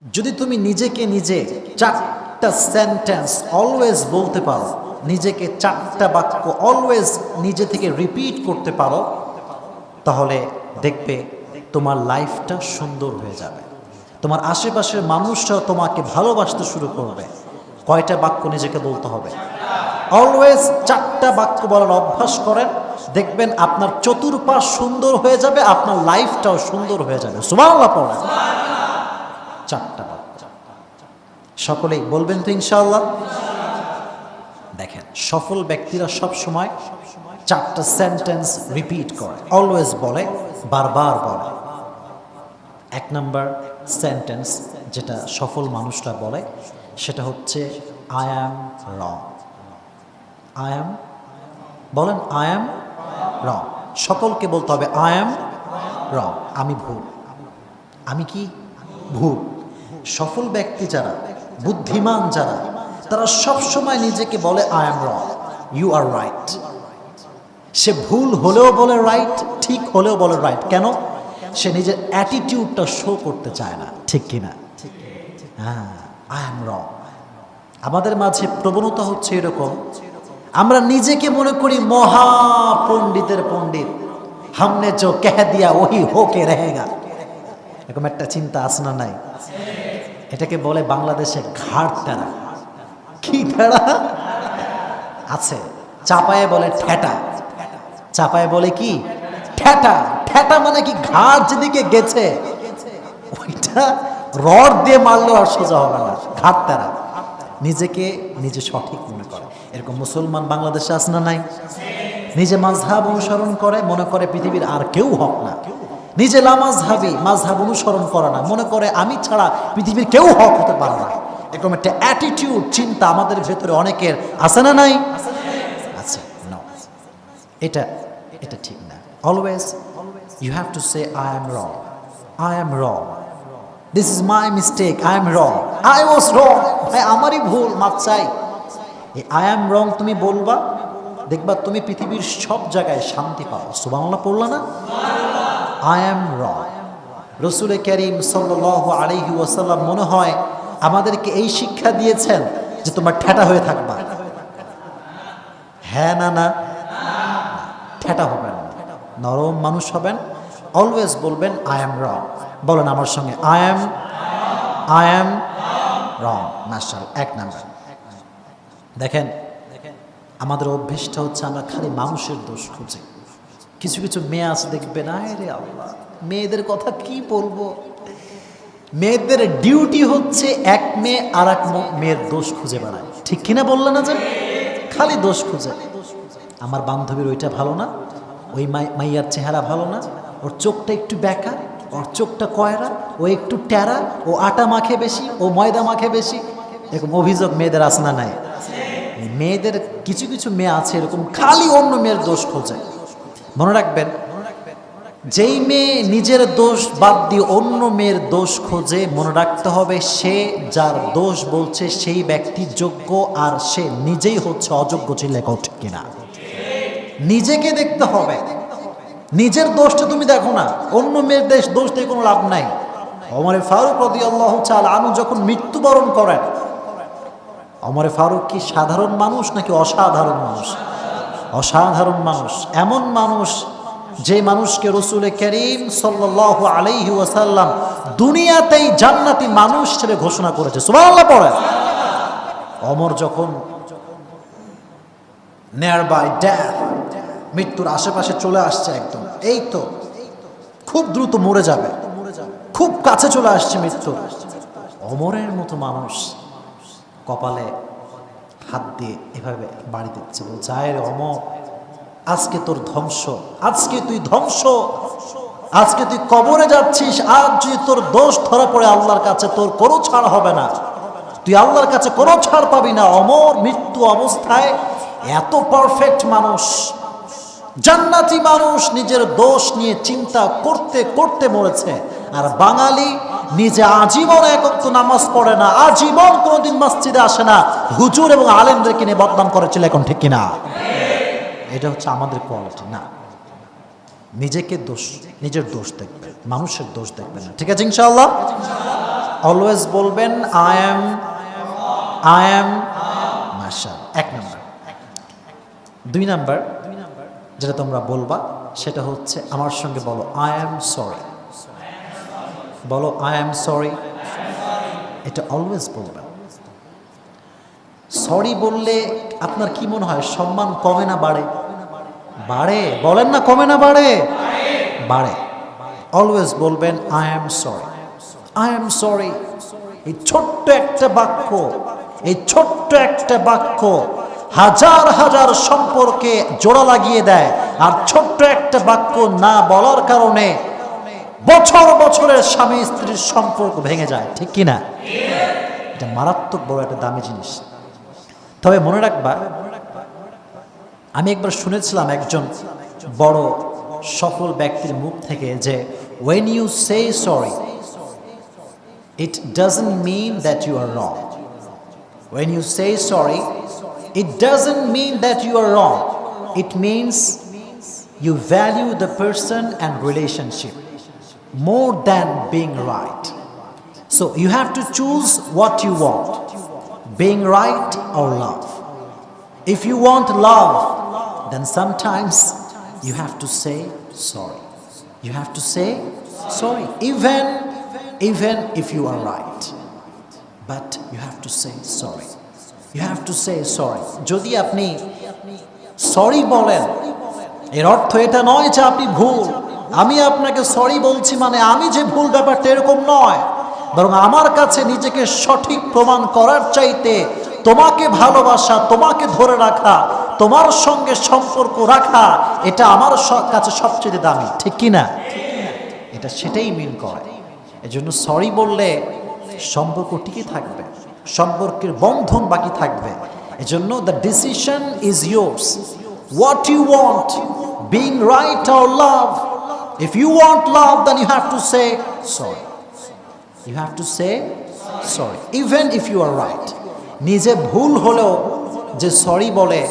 যদি তুমি নিজেকে নিজে চারটা সেন্টেন্স অলওয়েজ বলতে পারো, নিজেকে চারটা বাক্য অলওয়েজ নিজে থেকে রিপিট করতে পারো, তাহলে দেখবে তোমার লাইফটা সুন্দর হয়ে যাবে। তোমার আশেপাশের মানুষরাও তোমাকে ভালোবাসতে শুরু করবে। কয়টা বাক্য নিজেকে বলতে হবে? অলওয়েজ চারটা বাক্য বলার অভ্যাস করেন, দেখবেন আপনার চতুর্পাশ সুন্দর হয়ে যাবে, আপনার লাইফটাও সুন্দর হয়ে যাবে। সুবহানাল্লাহ পড়েন। চারটা বাক্য সকলেই বলবেন তো ইনশাআল্লাহ? দেখেন, সফল ব্যক্তিরা সব সময় চারটা সেন্টেন্স রিপিট করে, অলওয়েজ বলে, বারবার বলে। এক নাম্বার সেন্টেন্স যেটা সফল মানুষরা বলে সেটা হচ্ছে আই অ্যাম রং। আই অ্যাম, বলেন আই অ্যাম রং। সকলকে বলতে হবে আই অ্যাম রং, আমি ভুল। আমি কি ভুল? সফল ব্যক্তি যারা, বুদ্ধিমান যারা, তারা সব সময় নিজেকে বলে I am wrong, you are right. সে ভুল হলেও বলে রাইট, ঠিক হলেও বলে রাইট। কেন? সে নিজের অ্যাটিটিউডটা শো করতে চায় না, ঠিক কিনা? হ্যাঁ, আই অ্যাম রং। আমাদের মাঝে প্রবণতা হচ্ছে এরকম, আমরা নিজেকে মনে করি মহা পণ্ডিতের পণ্ডিত, হামনে जो कह दिया वही होके रहेगा। এরকম একটা চিন্তা আছে না নাই? এটাকে বলে বাংলাদেশে ঘাড় টেরা। কি টেরা আছে? চাপায়ে বলে ঠেটা। চাপায়ে বলে কি? ঠেটা। ঠেটা মানে কি? ঘাড় যেদিকে গেছে ওইটা রড দিয়ে মারলেও আর সোজা হবে না। ঘাড় টেরা, নিজেকে নিজে সঠিক মনে করে। এরকম মুসলমান বাংলাদেশে আছে না নাই? নিজে মাযহাব অনুসরণ করে, মনে করে পৃথিবীর আর কেউ হক না। নিজে লামাযহাবী, মাযহাব অনুসরণ করে না, মনে করে আমি ছাড়া পৃথিবীর কেউ হক হতে পারে না। এরকম একটা অ্যাটিটিউড, চিন্তা আমাদের ভেতরে অনেকের আছে না নাই? আছে। নো, এটা এটা ঠিক না। Always you have to say I am wrong, I am wrong, this is my mistake, I am wrong, I was wrong. ভাই আমারই ভুল, মাপ চাই। এই আই অ্যাম রং তুমি বলবা, দেখবা তুমি পৃথিবীর সব জায়গায় শান্তি পাও। সুবহানাল্লাহ পড়লা না? আই অ্যাম রং। রাসূল কারীম সাল্লাল্লাহু আলাইহি ওয়াসাল্লাম মনে হয় আমাদেরকে এই শিক্ষা দিয়েছেন যে তোমার ঠেটা হয়ে থাকবা। হ্যাঁ না? না, ঠেটা হবেন না, নরম মানুষ হবেন। অলওয়েজ বলবেন আই অ্যাম রং। বলেন আমার সঙ্গে, আই অ্যাম রং। মাশাআল্লাহ, এক নাম্বার। দেখেন, আমাদের অভ্যেসটা হচ্ছে আমরা খালি মানুষের দোষ খুঁজি। কিছু কিছু মেয়ে আছে দেখবেন, আয় রে আল্লাহ, মেয়েদের কথা কি বলবো। মেয়েদের ডিউটি হচ্ছে এক মেয়ে আর এক মেয়ের দোষ খুঁজে বেড়ায়, ঠিক কিনা বললে না? যে খালি দোষ খুঁজে। আমার বান্ধবীর ওইটা ভালো না, ওই মাইয়ার চেহারা ভালো না, ওর চোখটা একটু বেঁকা, ওর চোখটা কয়রা, ও একটু ট্যারা, ও আটা মাখে বেশি, ও ময়দা মাখে বেশি। এরকম অভিযোগ মেয়েদের আছে না নাই? মেয়েদের কিছু কিছু মেয়ে আছে এরকম, খালি অন্য মেয়ের দোষ খোঁজে। মনে রাখবেন, যেই মেয়ে নিজের দোষ বাদ দিয়ে অন্য মেয়ের দোষ খোঁজে, মনে রাখতে হবে সে যার দোষ বলছে সেই ব্যক্তি যোগ্য, আর সে নিজেই হচ্ছে অযোগ্য। চিল্লায় ঠিক কিনা? নিজেকে দেখতে হবে, নিজের দোষটা তুমি দেখো না, অন্য মেয়ের দোষ দিয়ে কোনো লাভ নাই। ওমর ফারুক রাদিয়াল্লাহু তাআলা আনহু যখন মৃত্যুবরণ করেন, ওমর ফারুক কি সাধারণ মানুষ নাকি অসাধারণ মানুষ? অসাধারণ মানুষ। এমন মানুষ যে মানুষকে রাসূল কারীম সাল্লাল্লাহু আলাইহি ওয়াসাল্লাম দুনিয়াতেই জান্নাতি মানুষ হিসেবে ঘোষণা করেছে। সুবহানাল্লাহ পড়েন। ওমর যখন নিয়ার বাই ডেথ, মৃত্যুর আশেপাশে চলে আসছে, একদম এই তো খুব দ্রুত মরে যাবে, খুব কাছে চলে আসছে মৃত্যু, ওমরের মতো মানুষ কপালে হাত দিয়ে এভাবে বাড়ি দিচ্ছে, বলছে আয় রে ওমর, আজকে তোর ধ্বংস, আজকে তুই ধ্বংস, আজকে তুই কবরে যাচ্ছিস। আজ যদি তোর দোষ ধরা পড়ে আল্লাহর কাছে তোর কোনো ছাড় হবে না, তুই আল্লাহর কাছে কোনো ছাড় পাবি না। ওমর মৃত্যু অবস্থায় এত পারফেক্ট মানুষ, জান্নাতি মানুষ, নিজের দোষ নিয়ে চিন্তা করতে করতে মরেছে। আর বাঙালি নিজে আজীবন একক নামাজ পড়ে না, আজীবন কোনোদিন মসজিদে আসে না, হুজুর এবং আলেমদেরকে নিয়ে বদনাম করেছিল। এখন ঠিক কিনা? এটা হচ্ছে আমাদের কোয়ালিটি না। নিজেকে দোষ, নিজের দোষ দেখবেন, মানুষের দোষ দেখবেন না। ঠিক আছে ইনশাআল্লাহ? অলওয়েজ বলবেন আই অ্যাম মাশাআল্লাহ, 1 নাম্বার। 2 নাম্বার যেটা তোমরা বলবা সেটা হচ্ছে আমার সঙ্গে বলো আই অ্যাম সরি। বলো আই অ্যাম সরি, এটা অলওয়েজ বলবেন। সরি বললে আপনার কি মনে হয় সম্মান কমে না বাড়ে? বাড়ে, বলেন না কমে না বাড়ে? বাড়ে। অলওয়েজ বলবেন I am sorry, I am sorry. এই ছোট্ট একটা বাক্য, এই ছোট্ট একটা বাক্য হাজার হাজার সম্পর্কে জোড়া লাগিয়ে দেয়। আর ছোট্ট একটা বাক্য না বলার কারণে বছর বছরের স্বামী স্ত্রীর সম্পর্ক ভেঙে যায়, ঠিক কিনা? এটা মারাত্মক বড় একটা দামি জিনিস। তবে মনে রাখবা, আমি একবার শুনেছিলাম একজন বড় সফল ব্যক্তির মুখ থেকে যে when you say sorry it doesn't mean that you are wrong. When you say sorry it doesn't mean that you are wrong. It means you value the person and relationship more than being right. So you have to choose what you want, being right or love. If you want love, then sometimes you have to say sorry. You have to say sorry, even if you are right. But you have to say sorry. You have to say sorry. যদি আপনি sorry বলেন, এর অর্থ এটা নয় যে আপনি ভুল। আমি আপনাকে সরি বলছি মানে আমি যে ভুল, ব্যাপারটা এরকম নয়। বরং আমার কাছে নিজেকে সঠিক প্রমাণ করার চাইতে তোমাকে ভালোবাসা, তোমাকে ধরে রাখা, তোমার সঙ্গে সম্পর্ক রাখা, এটা আমার কাছে সবচেয়ে দামি, ঠিক কিনা? এটা সেটাই মিন করে। এজন্য সরি বললে সম্পর্ক টিকে থাকবে, সম্পর্কের বন্ধন বাকি থাকবে। এজন্য the decision is yours, what you want, being right or love. If you want love then you have to say sorry. You have to say sorry even if you are right. নিজে ভুল হলেও যে sorry বলে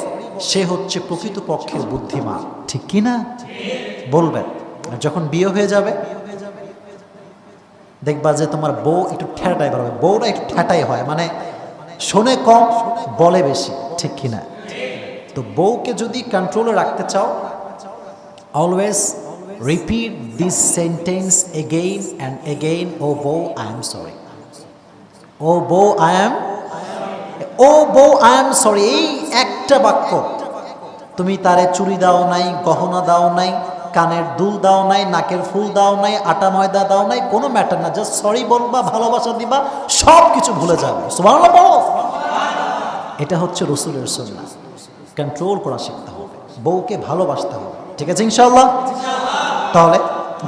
সে হচ্ছে প্রকৃতপক্ষের বুদ্ধিমান, ঠিক কিনা? বলবেন। যখন বিয়ে হয়ে যাবে দেখবা যে তোমার বউ একটু ঠেটাই পারবে, বউরা একটু ঠেটাই হয়, মানে শোনে কম বলে বেশি, ঠিক কিনা? তো বউকে যদি কন্ট্রোলে রাখতে চাও, always repeat this sentence again and again, ও বউ আই এম সরি, ও বউ আই এম, ও বউ আই এম সরি। এই একটা বাক্য, তুমি তারে চুড়ি দাও নাই, গহনা দাও নাই, কানের দুল দাও নাই, নাকের ফুল দাও নাই, আটা ময়দা দাও নাই, কোনো ম্যাটার না, জাস্ট সরি বলবা, ভালোবাসা দিবা, সব কিছু ভুলে যাবে। সুবহানাল্লাহ বলো। এটা হচ্ছে রাসূলের সুন্নাহ। কন্ট্রোল করা শিখতে হবে, বউকে ভালোবাসতে হবে, ঠিক আছে ইনশাআল্লাহ? তাহলে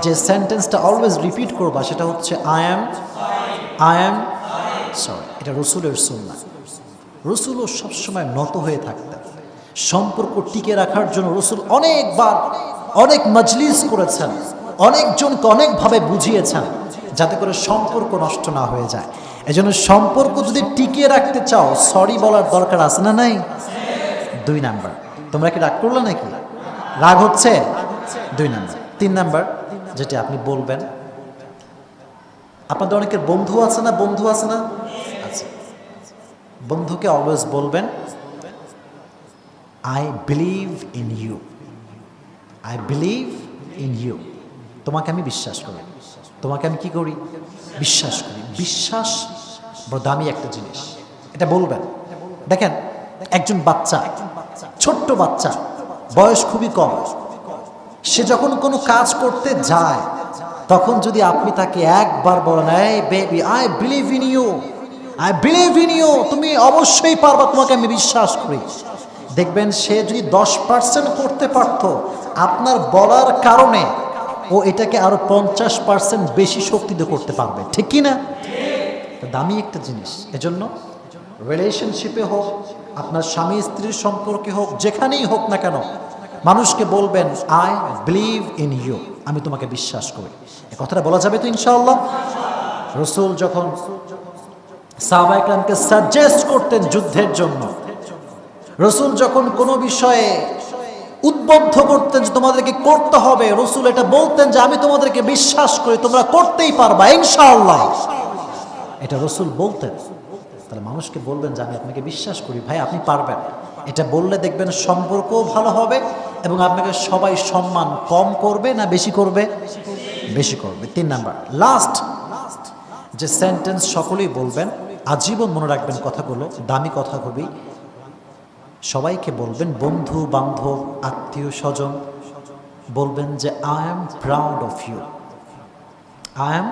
যে সেন্টেন্সটা অলওয়েজ রিপিট করবা সেটা হচ্ছে আই অ্যাম সরি। এটা রাসূলের সুন্নাহ। রাসূলও সবসময় নত হয়ে থাকতেন। সম্পর্ক টিকে রাখার জন্য রাসূল অনেকবার অনেক মজলিস করেছেন, অনেকজনকে অনেকভাবে বুঝিয়েছেন যাতে করে সম্পর্ক নষ্ট না হয়ে যায়। এজন্য সম্পর্ক যদি টিকিয়ে রাখতে চাও সরি বলার দরকার আছে না নাই? 2 নাম্বার। তোমরা কি রাগ করলে নাকি? রাগ হচ্ছে? 2 নাম্বার। 3 নাম্বার যেটা আপনি বলবেন, আপনাদের অনেকের বন্ধু আছে না? বন্ধু আছে না? আচ্ছা, বন্ধুকে অলওয়েজ বলবেন I believe in you, I believe in you. তোমাকে আমি বিশ্বাস করি, তোমাকে আমি কি করি? বিশ্বাস করি। বিশ্বাস বড় দামি একটা জিনিস, এটা বলবেন। দেখেন, একজন বাচ্চা, ছোট্ট বাচ্চা, বয়স খুবই কম, সে যখন কোনো কাজ করতে যায় তখন যদি আপনি তাকে একবার বলেন এই baby I believe in you, I believe in you, তুমি অবশ্যই পারবা, তোমাকে আমি বিশ্বাস করি, দেখবেন সে যদি 10% করতে পারত, আপনার বলার কারণে ও এটাকে আরো 50% বেশি শক্তি দিয়ে করতে পারবে, ঠিক কি না? দামি একটা জিনিস। এজন্য রিলেশনশিপে হোক, আপনার স্বামী স্ত্রীর সম্পর্কে হোক, যেখানেই হোক না কেন, মানুষকে বলবেন আই বিলিভ ইন ইউ, আমি তোমাকে বিশ্বাস করি। এই কথাটা বলা যাবে তো ইনশাআল্লাহ? রাসূল যখন সাহাবায়ে কেরামকে সাজেস্ট করতেন যুদ্ধের জন্য, রাসূল যখন কোনো বিষয়ে উদ্বুদ্ধ করতেন যে তোমাদেরকে করতে হবে, রাসূল এটা বলতেন যে আমি তোমাদেরকে বিশ্বাস করি, তোমরা করতেই পারবা ইনশাআল্লাহ। এটা রসুল বলতেন। তাহলে মানুষকে বলবেন যে আমি আপনাকে বিশ্বাস করি ভাই, আপনি পারবেন। এটা বললে দেখবেন সম্পর্কও ভালো হবে এবং আপনাকে সবাই সম্মান কম করবে না বেশি করবে? বেশি করবে। 3 নাম্বার লাস্ট যে সেন্টেন্স সকলেই বলবেন, আজীবন মনে রাখবেন কথাগুলো, দামি কথা খুবই। সবাইকে বলবেন, বন্ধু বান্ধব আত্মীয় স্বজন, বলবেন যে I am proud of you, I am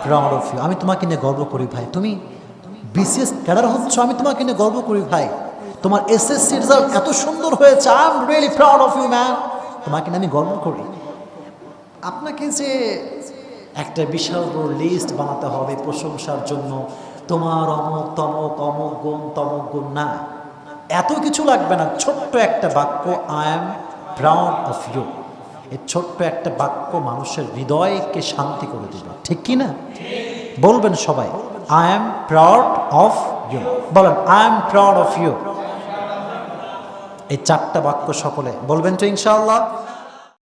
proud of you. আমি তোমাকে নিয়ে গর্ব করি ভাই, তুমি বিসিএস ক্যাডার হচ্ছ, আমি তোমাকে নিয়ে গর্ব করি ভাই। তোমার এসএসসি রেজাল্ট এত সুন্দর হয়েছে, I am really proud of you man, তোমাকে নিয়ে আমি গর্ব করি। আপনাকে যে একটা বিশাল বড় লিস্ট বানাতে হবে প্রশংসার জন্য, তোমার অমুক তমক অমুক গুণ তমক গুণ, না, এত কিছু লাগবে না। ছোট্ট একটা বাক্য I am proud of you, এই ছোট্ট একটা বাক্য মানুষের হৃদয়কে শান্তি করে দেবে, ঠিক কি না? বলবেন সবাই I am proud of you, বলেন I am proud of you. এই 4টা বাক্য সকলে বলবেন তো ইনশাআল্লাহ।